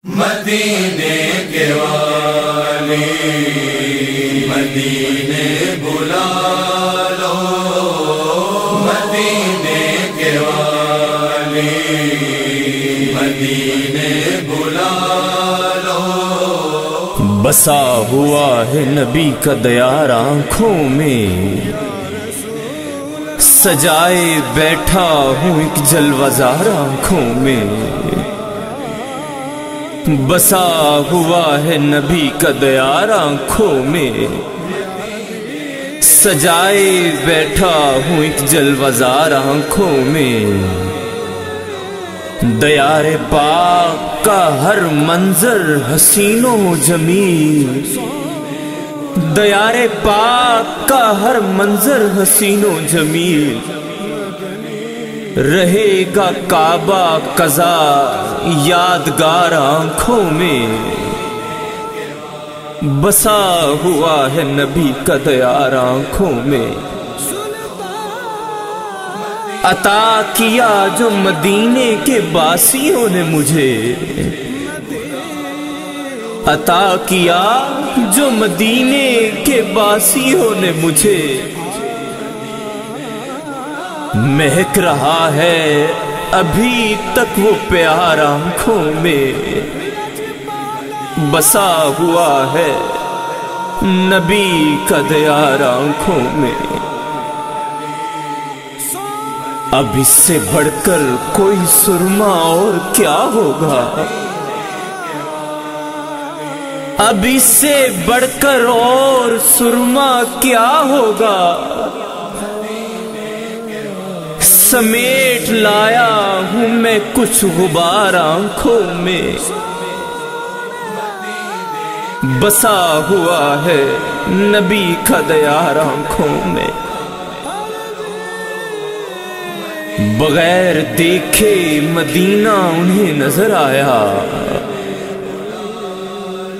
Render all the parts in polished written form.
مدینے کے والی مدینے بلا لو، مدینے کے والی مدینے بلا لو۔ بسا ہوا ہے نبی کا دیار آنکھوں میں، سجائے بیٹھا ہوں ایک جلوہ زار آنکھوں میں۔ بسا ہوا ہے نبی کا دیار آنکھوں میں، سجائے بیٹھا ہوں ایک جلوہ زار آنکھوں میں۔ دیار پاک کا ہر منظر حسین و جمیل، دیار پاک کا ہر منظر حسین و جمیل۔ رہے گا کعبہ قضا یادگار آنکھوں میں۔ بسا ہوا ہے نبی کا دیار آنکھوں میں، عطا کیا جو مدینے کے باسیوں نے مجھے، عطا کیا جو مدینے کے باسیوں نے مجھے۔ مہک رہا ہے ابھی تک وہ پیار آنکھوں میں۔ بسا ہوا ہے نبی کا دیار آنکھوں میں۔ اب اس سے بڑھ کر کوئی سرما اور کیا ہوگا، اب اس سے بڑھ کر اور سرما کیا ہوگا۔ سمیٹ لایا ہوں میں کچھ غبار آنکھوں میں۔ بسا ہوا ہے نبی کا دیار آنکھوں میں۔ بغیر دیکھے مدینہ انہیں نظر آیا،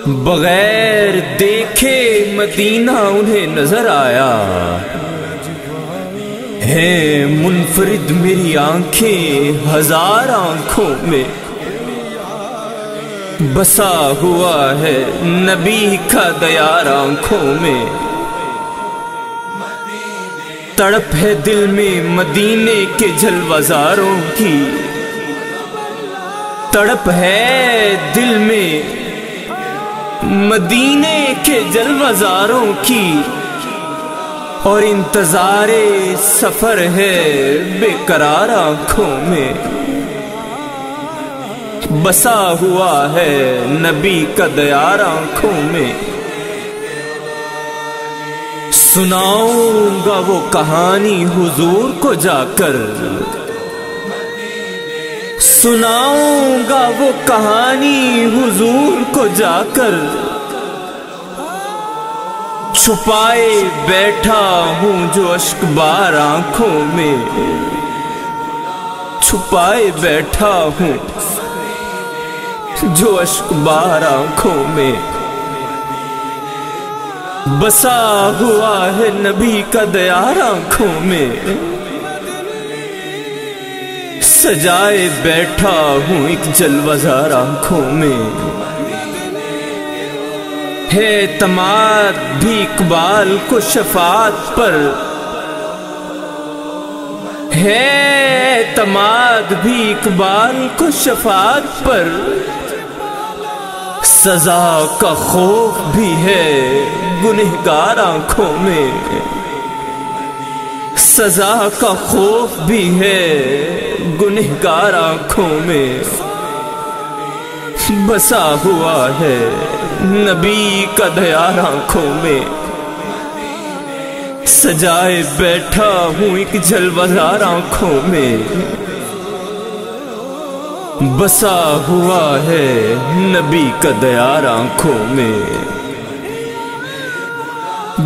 بغیر دیکھے مدینہ انہیں نظر آیا۔ ہیں منفرد میری آنکھیں ہزار آنکھوں میں۔ بسا ہوا ہے نبی کا دیار آنکھوں میں۔ تڑپ ہے دل میں مدینے کے جلوہ زاروں کی، تڑپ ہے دل میں مدینے کے جلوہ زاروں کی۔ اور انتظار سفر ہے بے قرار آنکھوں میں۔ بسا ہوا ہے نبی کا دیار آنکھوں میں۔ سناؤں گا وہ کہانی حضور کو جا کر، سناؤں گا وہ کہانی حضور کو جا کر۔ چھپائے بیٹھا ہوں جو اشک بار آنکھوں میں، چھپائے بیٹھا ہوں جو اشک بار آنکھوں میں۔ بسا ہوا ہے نبی کا دیار آنکھوں میں، سجائے بیٹھا ہوں ایک جلوہ زار آنکھوں میں۔ ہے اعتماد بھی اقبال کو شفاعت پر، ہے اعتماد بھی اقبال کو شفاعت پر۔ سزا کا خوف بھی ہے گنہگار آنکھوں میں، سزا کا خوف بھی ہے گنہگار آنکھوں میں۔ بسا ہوا ہے نبی کا دیار آنکھوں میں، سجائے بیٹھا ہوں ایک جلوہ زار آنکھوں میں۔ بسا ہوا ہے نبی کا دیار آنکھوں میں،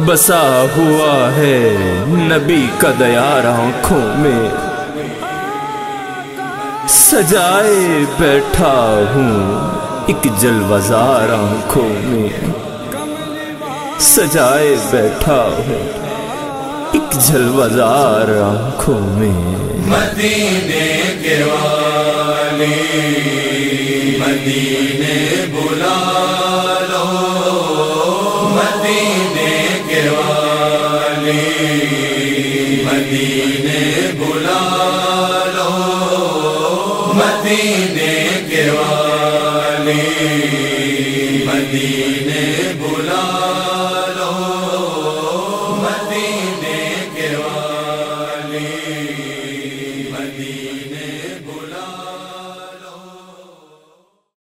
بسا ہوا ہے نبی کا دیار آنکھوں میں۔ سجائے بیٹھا ہوں ایک جلوہ زار آنکھوں میں، سجائے بیٹھا ہوں ایک جلوہ زار آنکھوں میں۔ مدینے کے والی مدینے بلا لو مدینے کے والی مدینے بلا لو مدینے کے والی مدینے بلا